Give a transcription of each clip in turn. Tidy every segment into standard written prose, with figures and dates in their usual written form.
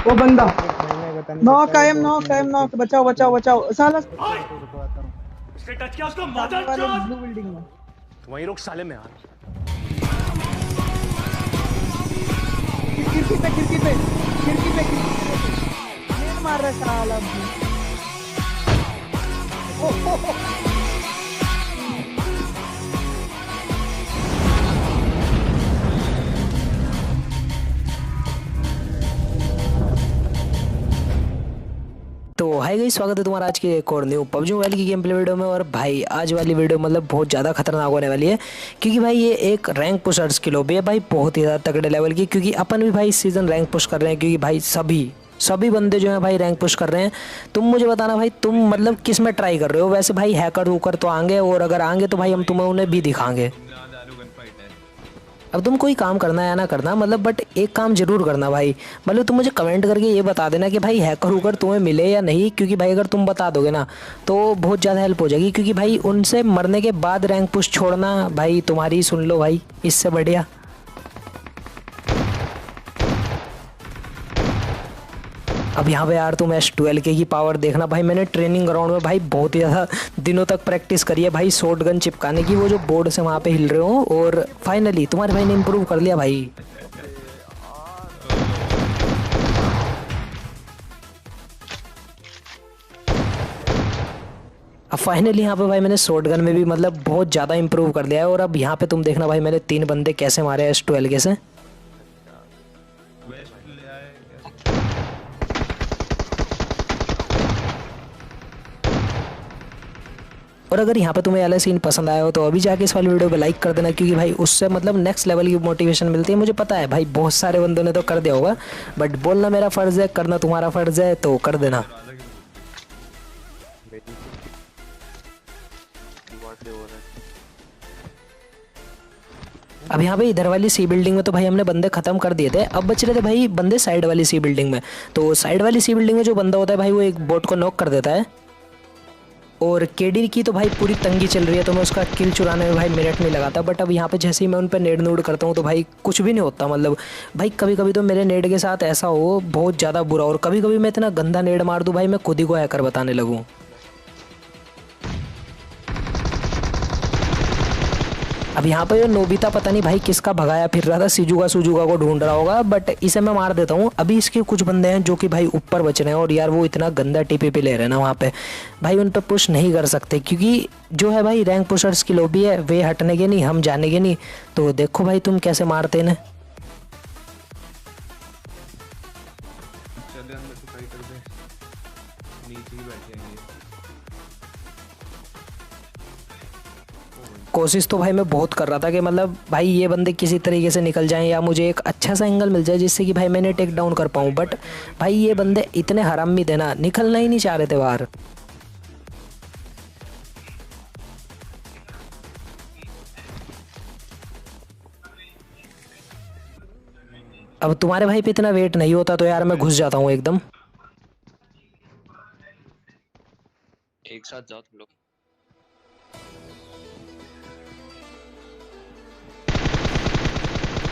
वो बंदा एक भाई मैं बता नहीं नौ सकता, वो कायम, बहुत नौ कायम, मेहनत नौ से बचाओ बचाओ बचाओ साला। रुको रुको रुको आता हूँ। इसने टच किया उसको सामने मदर वाले चोद। ब्लू बिल्डिंग में। वहीं रुक साले में यार। खिड़की पे खिड़की पे खिड़की पे खिड़की पे नेट मार रहा है साला। ओ, ओ, ओ, तो हाय गाइस, स्वागत है तुम्हारा आज की एक और न्यू पबजी मोबाइल की गेम प्ले वीडियो में। और भाई आज वाली वीडियो मतलब बहुत ज़्यादा खतरनाक होने वाली है, क्योंकि भाई ये एक रैंक पुशर्स की लॉबी है भाई, बहुत ही ज़्यादा तगड़े लेवल की। क्योंकि अपन भी भाई इस सीज़न रैंक पुश कर रहे हैं, क्योंकि भाई सभी बंदे जो हैं भाई रैंक पुश कर रहे हैं। तुम मुझे बताना भाई, तुम मतलब किस में ट्राई कर रहे हो? वैसे भाई हैकर वूकर तो आएंगे, और अगर आएंगे तो भाई हम तुम्हें उन्हें भी दिखाएंगे। अब तुम कोई काम करना या ना करना मतलब, बट एक काम जरूर करना भाई। मतलब तुम मुझे कमेंट करके ये बता देना कि भाई हैकर हुकर तुम्हें मिले या नहीं, क्योंकि भाई अगर तुम बता दोगे ना तो बहुत ज़्यादा हेल्प हो जाएगी। क्योंकि भाई उनसे मरने के बाद रैंक पुश छोड़ना भाई तुम्हारी, सुन लो भाई, इससे बढ़िया। अब यहाँ पे यार तुम S12K की पावर देखना भाई। मैंने ट्रेनिंग ग्राउंड में भाई बहुत ही ज़्यादा दिनों तक प्रैक्टिस करी है भाई, शॉटगन चिपकाने की, वो जो बोर्ड से वहाँ पे हिल रहे हो। और फाइनली तुम्हारे भाई ने इम्प्रूव कर लिया भाई। अब फाइनली यहाँ पे भाई मैंने शॉटगन में भी मतलब बहुत ज़्यादा इंप्रूव कर लिया है। और अब यहाँ पे तुम देखना भाई, मैंने 3 बंदे कैसे मारे S12K से। और अगर यहाँ पे तुम्हें वाला सीन पसंद आया हो तो अभी जाके इस वाली वीडियो पे लाइक कर देना, क्योंकि भाई उससे मतलब नेक्स्ट लेवल की मोटिवेशन मिलती है। मुझे पता है भाई बहुत सारे बंदों ने तो कर दिया होगा, बट बोलना मेरा फ़र्ज़ है, करना तुम्हारा फ़र्ज़ है, तो कर देना। अब यहाँ पे इधर वाली सी बिल्डिंग में तो भाई हमने बंदे खत्म कर दिए थे। अब बच रहे थे भाई बंदे साइड वाली सी बिल्डिंग में। तो साइड वाली सी बिल्डिंग में जो बंदा होता है भाई, वो एक बोट को नॉक कर देता है। और केडी की तो भाई पूरी तंगी चल रही है, तो मैं उसका किल चुराने में भाई मिनट नहीं लगाता। बट अब यहाँ पे जैसे ही मैं उन पर नेड नूड करता हूँ तो भाई कुछ भी नहीं होता। मतलब भाई कभी कभी तो मेरे नेड के साथ ऐसा हो बहुत ज़्यादा बुरा, और कभी कभी मैं इतना गंदा नेड मार दूँ भाई मैं खुद ही को हैकर बताने लगूँ। अब यहाँ पे ये नोबिता पता नहीं भाई किसका भगाया फिर रहा था, सिजुका को ढूंढ रहा होगा, बट इसे मैं मार देता हूँ। अभी इसके कुछ बंदे हैं जो कि भाई ऊपर बच रहे हैं, और यार वो इतना गंदा टीपीपी ले रहे हैं ना वहाँ पे, भाई उन पर पुश नहीं कर सकते, क्योंकि जो है भाई रैंक पुशर्स की लॉबी है, वे हटने के नहीं, हम जाने के नहीं। तो देखो भाई तुम कैसे मारते हैं। कोशिश तो भाई मैं बहुत कर रहा था कि मतलब भाई ये बंदे किसी तरीके से निकल जाएं, या मुझे एक अच्छा सा एंगल मिल जाए जिससे कि भाई मैंने टेक डाउन कर पाऊँ। बट भाई ये बंदे इतने हरामी थे ना, निकलना ही नहीं चाह रहे थे बाहर। अब तुम्हारे भाई पे इतना वेट नहीं होता तो यार मैं घुस जाता हूँ एकदम। एक साथ जाओ तुम लोग।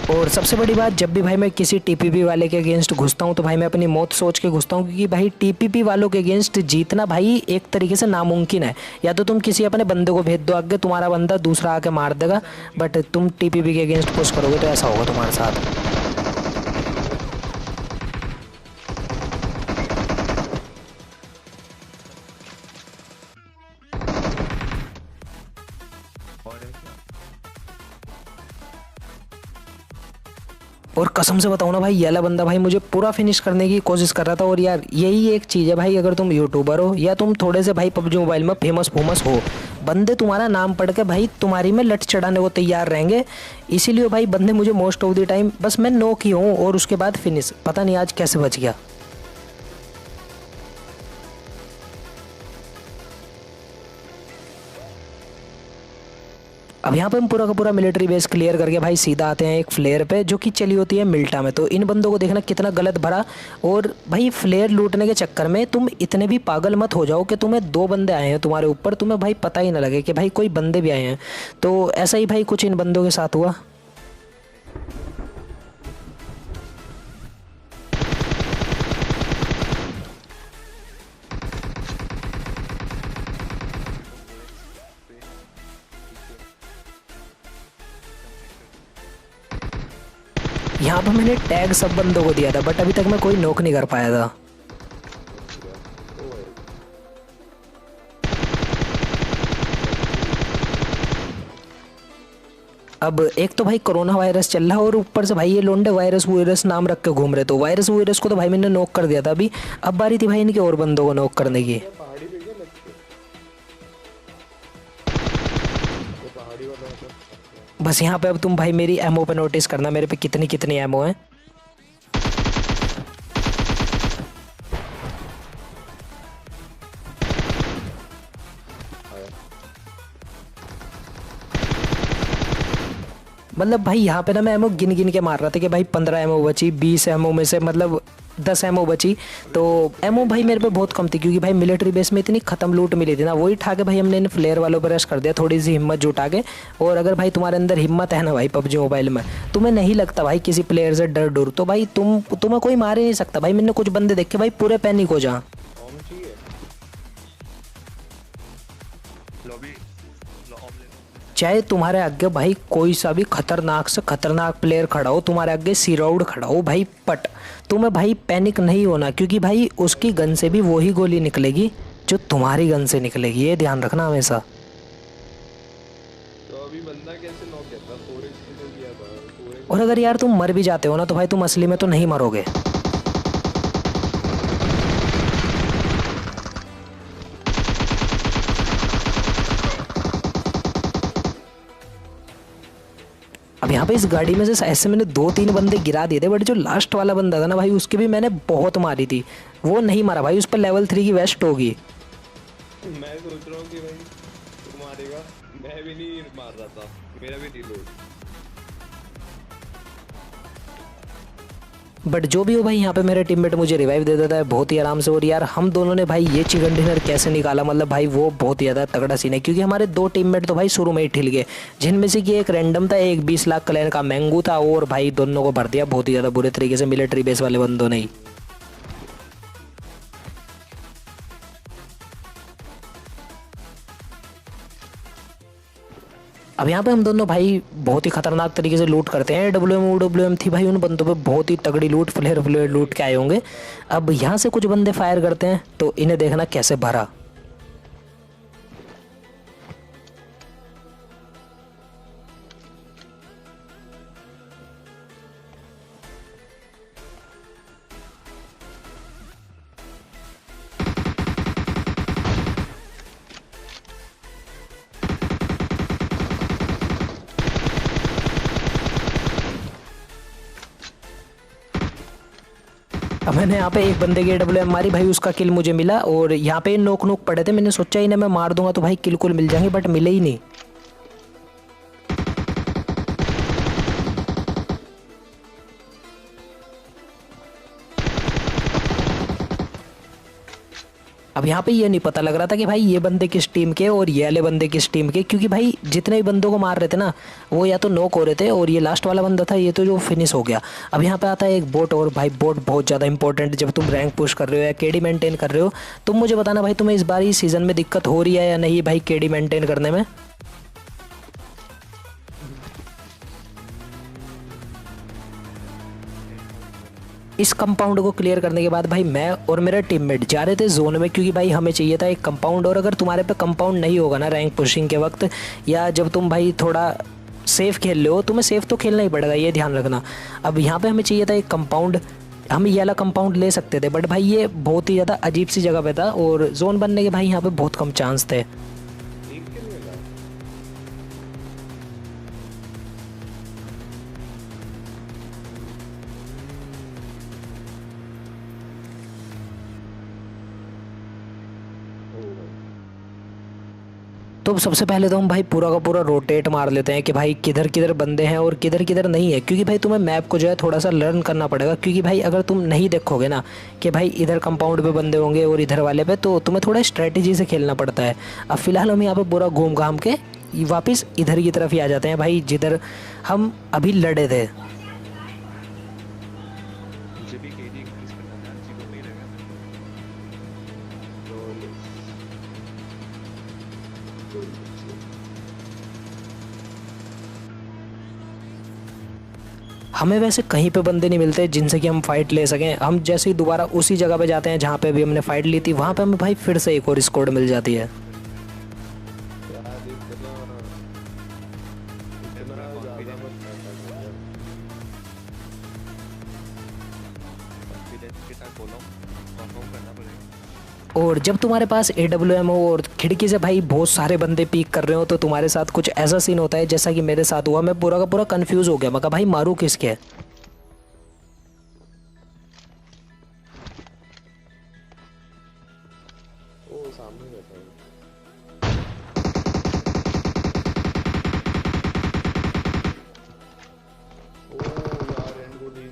और सबसे बड़ी बात, जब भी भाई मैं किसी टीपीपी वाले के अगेंस्ट घुसता हूँ तो भाई मैं अपनी मौत सोच के घुसता हूँ, क्योंकि भाई टीपीपी वालों के अगेंस्ट जीतना भाई एक तरीके से नामुमकिन है। या तो तुम किसी अपने बंदे को भेज दो आगे, तुम्हारा बंदा दूसरा आके मार देगा, बट तुम टीपीपी के अगेंस्ट पुश करोगे तो ऐसा होगा तुम्हारे साथ। और कसम से बताऊँ ना भाई, ये वाला बंदा भाई मुझे पूरा फिनिश करने की कोशिश कर रहा था। और यार यही एक चीज़ है भाई, अगर तुम यूट्यूबर हो या तुम थोड़े से भाई पबजी मोबाइल में फेमस हो, बंदे तुम्हारा नाम पढ़ के भाई तुम्हारी में लट चढ़ाने को तैयार रहेंगे। इसीलिए भाई बंदे मुझे मोस्ट ऑफ द टाइम बस मैं नॉक ही हूँ, और उसके बाद फिनिश, पता नहीं आज कैसे बच गया। अब यहाँ पे हम पूरा का पूरा मिलिट्री बेस क्लियर करके भाई सीधा आते हैं एक फ्लेयर पे, जो कि चली होती है मिल्टा में। तो इन बंदों को देखना कितना गलत भरा। और भाई फ्लेयर लूटने के चक्कर में तुम इतने भी पागल मत हो जाओ कि तुम्हें 2 बंदे आए हैं तुम्हारे ऊपर, तुम्हें भाई पता ही ना लगे कि भाई कोई बंदे भी आए हैं। तो ऐसा ही भाई कुछ इन बंदों के साथ हुआ। यहाँ पे मैंने टैग सब बंदों को दिया था बट अभी तक मैं कोई नॉक नहीं कर पाया था। अब एक तो भाई कोरोना वायरस चल रहा है और ऊपर से भाई ये लोंडे वायरस नाम रख के घूम रहे, तो वायरस को तो भाई मैंने नॉक कर दिया था अभी। अब बारी थी भाई इनके और बंदों को नॉक करने की। बस यहाँ पे अब तुम भाई मेरी एमओ पे नोटिस करना मेरे पे कितनी कितनी एमओ है। मतलब भाई यहाँ पे ना मैं एमओ गिन गिन के मार रहा था कि भाई 15 एमओ बची, 20 एमओ में से मतलब 10 एमओ बची। तो एमओ भाई मेरे पे बहुत कम थी क्योंकि भाई मिलिट्री बेस में इतनी खत्म लूट मिली थी ना, वही ठा के भाई हमने इन फ्लेयर वालों पर रश कर दिया थोड़ी सी हिम्मत जुटा के। और अगर भाई तुम्हारे अंदर हिम्मत है ना भाई पबजी मोबाइल में, तुम्हें नहीं लगता भाई किसी प्लेयर से डर डर, तो भाई तुम्हें कोई मार ही नहीं सकता। भाई मैंने कुछ बंदे देखे भाई पूरे पैनिक हो जा। चाहे तुम्हारे आगे भाई कोई सा भी खतरनाक से खतरनाक प्लेयर खड़ा हो, तुम्हारे आगे सीराउड खड़ा हो भाई पट, तुम्हें भाई पैनिक नहीं होना क्योंकि भाई उसकी गन से भी वही गोली निकलेगी जो तुम्हारी गन से निकलेगी, ये ध्यान रखना हमेशा। तो अभी बंदा कैसे नॉक करता? 4x तो किया था। और अगर यार तुम मर भी जाते हो ना तो भाई तुम असली में तो नहीं मरोगे। अब यहाँ पे इस गाड़ी में से ऐसे मैंने 2-3 बंदे गिरा दिए थे बट जो लास्ट वाला बंदा था ना भाई उसके भी मैंने बहुत मारी थी, वो नहीं मारा भाई, उस पर लेवल 3 की वेस्ट होगी। मैं सोच रहा हूँ कि भाई तू मारेगा, मैं भी नहीं मार रहा था, मेरा भी रिलोड। बट जो भी हो भाई यहाँ पे मेरे टीममेट मुझे रिवाइव दे देता है बहुत ही आराम से। और यार हम दोनों ने भाई ये चिकन डिनर कैसे निकाला, मतलब भाई वो बहुत ही ज़्यादा तगड़ा सीन है क्योंकि हमारे 2 टीममेट तो भाई शुरू में ही ठिल गए, जिनमें से कि एक रैंडम था, एक 20 लाख क्लैन का मैंगू था, और भाई दोनों को भर दिया बहुत ही ज़्यादा बुरे तरीके से मिलिट्री बेस वाले बंदों ने ही। अब यहाँ पे हम दोनों भाई बहुत ही खतरनाक तरीके से लूट करते हैं। डब्ल्यूएम थी भाई उन बंदों पे बहुत ही तगड़ी लूट, फ्लेयर लूट के आए होंगे। अब यहाँ से कुछ बंदे फायर करते हैं तो इन्हें देखना कैसे भरा। अब मैंने यहाँ पे एक बंदे की AWM मारी भाई, उसका किल मुझे मिला। और यहाँ पे नोक नोक पड़े थे, मैंने सोचा इन्हें मैं मार दूंगा तो भाई किल कुल मिल जाएंगे बट मिले ही नहीं। अब यहाँ पे ये नहीं पता लग रहा था कि भाई ये बंदे किस टीम के और ये वाले बंदे किस टीम के, क्योंकि भाई जितने भी बंदों को मार रहे थे ना वो या तो नॉक हो रहे थे और ये लास्ट वाला बंदा था ये तो जो फिनिश हो गया। अब यहाँ पे आता है एक बोट, और भाई बोट बहुत ज़्यादा इंपॉर्टेंट जब तुम रैंक पुश कर रहे हो या केडी मेंटेन कर रहे हो। तुम मुझे बताना भाई तुम्हें इस बार ही सीज़न में दिक्कत हो रही है या नहीं भाई केडी मेंटेन करने में। इस कंपाउंड को क्लियर करने के बाद भाई मैं और मेरा टीममेट जा रहे थे जोन में, क्योंकि भाई हमें चाहिए था एक कंपाउंड। और अगर तुम्हारे पे कंपाउंड नहीं होगा ना रैंक पुशिंग के वक्त, या जब तुम भाई थोड़ा सेफ खेल रहे हो, तुम्हें सेफ तो खेलना ही पड़ेगा, ये ध्यान रखना। अब यहाँ पे हमें चाहिए था एक कंपाउंड, हम ये वाला कंपाउंड ले सकते थे बट भाई ये बहुत ही ज़्यादा अजीब सी जगह पे था और जोन बनने के भाई यहाँ पे बहुत कम चांस थे। तो सबसे पहले तो हम भाई पूरा का पूरा रोटेट मार लेते हैं कि भाई किधर किधर बंदे हैं और किधर किधर नहीं है, क्योंकि भाई तुम्हें मैप को जो है थोड़ा सा लर्न करना पड़ेगा। क्योंकि भाई अगर तुम नहीं देखोगे ना कि भाई इधर कंपाउंड पे बंदे होंगे और इधर वाले पे, तो तुम्हें थोड़ा स्ट्रेटेजी से खेलना पड़ता है। अब फिलहाल हम यहाँ पे पूरा घूम घाम के वापस इधर की तरफ ही आ जाते हैं भाई जिधर हम अभी लड़े थे। हमें वैसे कहीं पे बंदे नहीं मिलते जिनसे कि हम फाइट ले सकें। हम जैसे ही दोबारा उसी जगह पे जाते हैं जहाँ पे भी हमने फाइट ली थी, वहाँ पे हमें भाई फिर से एक और स्क्वाड मिल जाती है। यार इतना ज्यादा मत करना। कॉन्फिडेंस के साथ बोलो, परफॉर्म करना पड़ेगा। और जब तुम्हारे पास AWM हो और खिड़की से भाई बहुत सारे बंदे पीक कर रहे हो, तो तुम्हारे साथ कुछ ऐसा सीन होता है जैसा कि मेरे साथ हुआ। मैं पूरा का पूरा कंफ्यूज हो गया, मैं कहा भाई मारूं किसके। ओ सामने बैठा है। ओ यार एंड गोली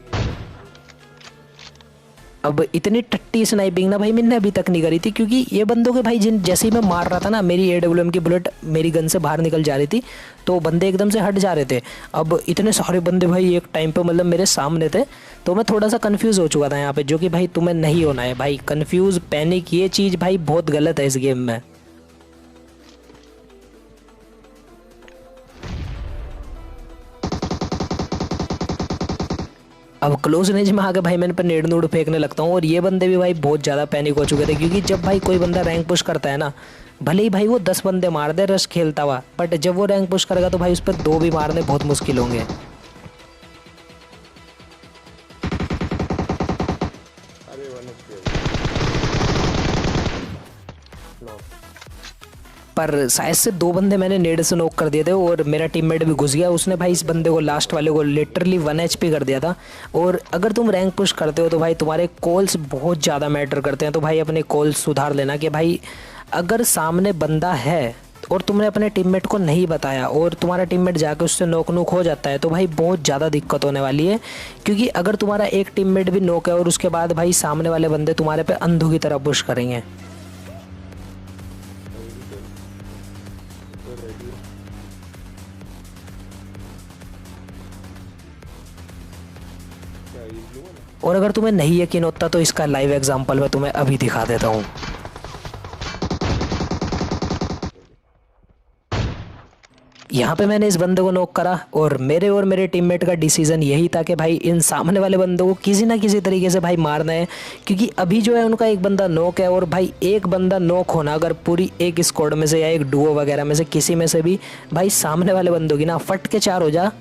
अब इतनी टट्टी स्नाइपिंग ना भाई मैंने अभी तक नहीं करी थी, क्योंकि ये बंदों के भाई जिन जैसे ही मैं मार रहा था ना, मेरी AWM की बुलेट मेरी गन से बाहर निकल जा रही थी, तो बंदे एकदम से हट जा रहे थे। अब इतने सारे बंदे भाई एक टाइम पे मतलब मेरे सामने थे, तो मैं थोड़ा सा कंफ्यूज हो चुका था यहाँ पे, जो कि भाई तुम्हें नहीं होना है भाई। कंफ्यूज, पैनिक, ये चीज़ भाई बहुत गलत है इस गेम में। अब क्लोज रेंज में आके भाई मैंने पर नेड नूड फेंकने लगता हूँ, और ये बंदे भी भाई बहुत ज़्यादा पैनिक हो चुके थे, क्योंकि जब भाई कोई बंदा रैंक पुश करता है ना, भले ही भाई वो 10 बंदे मार दे रश खेलता हुआ, बट जब वो रैंक पुश करेगा तो भाई उस पर 2 भी मारने बहुत मुश्किल होंगे। अरे वन पर शायद से 2 बंदे मैंने नेड से नॉक कर दिए थे, और मेरा टीममेट भी घुस गया। उसने भाई इस बंदे को, लास्ट वाले को, लिटरली 1 HP कर दिया था। और अगर तुम रैंक पुश करते हो तो भाई तुम्हारे कॉल्स बहुत ज़्यादा मैटर करते हैं, तो भाई अपने कॉल्स सुधार लेना कि भाई अगर सामने बंदा है और तुमने अपने टीममेट को नहीं बताया और तुम्हारा टीममेट जाके उससे नोक नोक हो जाता है, तो भाई बहुत ज़्यादा दिक्कत होने वाली है। क्योंकि अगर तुम्हारा एक टीममेट भी नोक है और उसके बाद भाई सामने वाले बंदे तुम्हारे पे अंधों की तरह पुश करेंगे। और अगर तुम्हें नहीं यकीन होता तो इसका लाइव एग्जांपल मैं तुम्हें अभी दिखा देता हूँ। यहाँ पे मैंने इस बंदे को नॉक करा, और मेरे टीममेट का डिसीजन यही था कि भाई इन सामने वाले बंदों को किसी ना किसी तरीके से भाई मारना है। क्योंकि अभी जो है उनका एक बंदा नॉक है, और भाई एक बंदा नॉक होना अगर पूरी एक स्क्वाड में से या एक डुओ वगैरह में से किसी में से भी भाई सामने वाले बंदों की ना फट के 4 हो जा।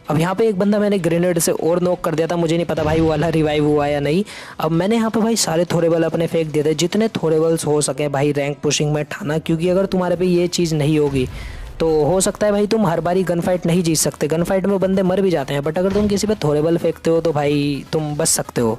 अब यहाँ पे एक बंदा मैंने ग्रेनेड से और नॉक कर दिया था, मुझे नहीं पता भाई वो वाला रिवाइव हुआ या नहीं। अब मैंने यहाँ पे भाई सारे थोड़ेबल अपने फेंक दिए थे, जितने थोड़ेबल्स हो सके भाई रैंक पुशिंग में ठाना। क्योंकि अगर तुम्हारे पे ये चीज़ नहीं होगी तो हो सकता है भाई तुम हर बारी गन फाइट नहीं जीत सकते। गन फाइट में बंदे मर भी जाते हैं, बट अगर तुम किसी पे थोड़ेबल फेंकते हो तो भाई तुम बच सकते हो।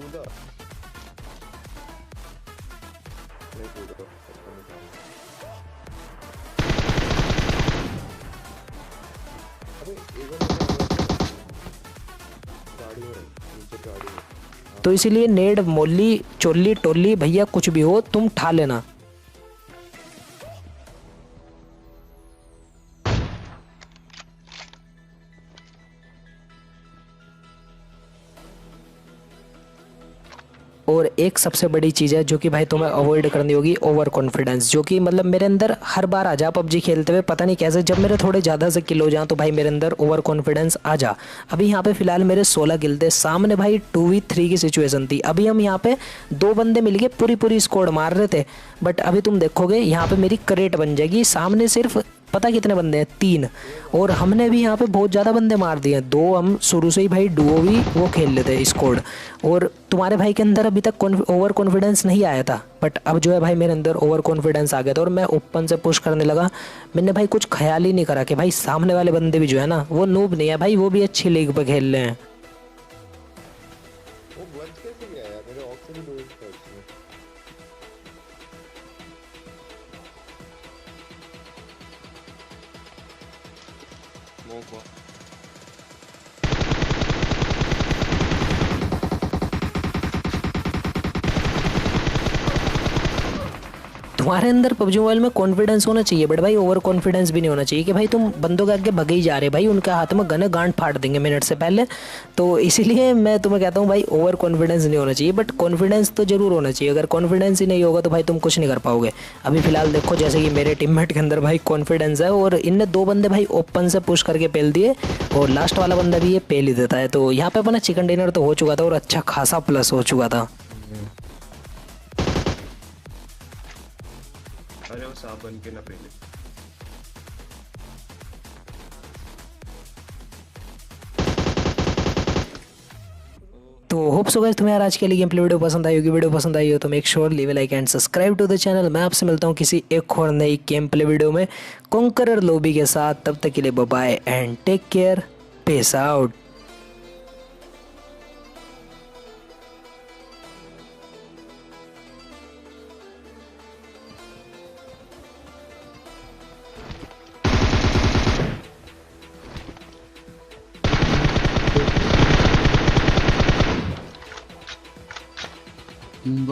तो इसीलिए नेड, मोली, चोली, टोली, भैया कुछ भी हो तुम ठा लेना। और एक सबसे बड़ी चीज़ है जो कि भाई तुम्हें अवॉइड करनी होगी, ओवर कॉन्फिडेंस। जो कि मतलब मेरे अंदर हर बार आ जा पबजी खेलते हुए, पता नहीं कैसे, जब मेरे थोड़े ज़्यादा से किल हो जाएं तो भाई मेरे अंदर ओवर कॉन्फिडेंस आ जा। अभी यहाँ पे फिलहाल मेरे 16 किल थे, सामने भाई 2v3 की सिचुएशन थी। अभी हम यहाँ पे 2 बंदे मिलके पूरी स्क्वाड मार रहे थे, बट अभी तुम देखोगे यहाँ पे मेरी क्रेट बन जाएगी। सामने सिर्फ पता कितने बंदे हैं, 3, और हमने भी यहाँ पे बहुत ज़्यादा बंदे मार दिए हैं। 2 हम शुरू से ही भाई डुओ भी वो खेल लेते हैं स्क्वाड। और तुम्हारे भाई के अंदर अभी तक ओवर कॉन्फिडेंस नहीं आया था, बट अब जो है भाई मेरे अंदर ओवर कॉन्फिडेंस आ गया था, और मैं ओपन से पुश करने लगा। मैंने भाई कुछ ख्याल ही नहीं करा कि भाई सामने वाले बंदे भी जो है ना वो नूब नहीं है भाई, वो भी अच्छी लीग पे खेल रहे हैं। वो बच कैसे गया यार, मेरे ऑक्सीजन भी वेस्ट कर दिया। स्मोक हुआ। तुम्हारे अंदर पबजी मोबाइल में कॉन्फिडेंस होना चाहिए, बट भाई ओवर कॉन्फिडेंस भी नहीं होना चाहिए कि भाई तुम बंदों के आगे भगे ही जा रहे, भाई उनके हाथ में गन है, गांड फाड़ देंगे मिनट से पहले। तो इसीलिए मैं तुम्हें कहता हूँ भाई ओवर कॉन्फिडेंस नहीं होना चाहिए, बट कॉन्फिडेंस तो जरूर होना चाहिए। अगर कॉन्फिडेंस ही नहीं होगा तो भाई तुम कुछ नहीं कर पाओगे। अभी फिलहाल देखो जैसे कि मेरे टीममेट के अंदर भाई कॉन्फिडेंस है और इनने 2 बंदे भाई ओपन से पुश करके पेल दिए और लास्ट वाला बंदा भी ये पेल ही देता है। तो यहाँ पे अपना चिकन डिनर तो हो चुका था और अच्छा खासा प्लस हो चुका था। अरे वो सांप बन के ना पहले। तो होप सो गाइस तुम्हें यार आज के लिए गेम प्ले वीडियो पसंद आई होगी। वीडियो पसंद आई हो तो make sure leave like and subscribe to the channel. मैं आपसे मिलता हूँ किसी एक और नई गेम प्ले वीडियो में कॉन्करर लॉबी के साथ। तब तक के लिए bye bye and take care, peace out. तीन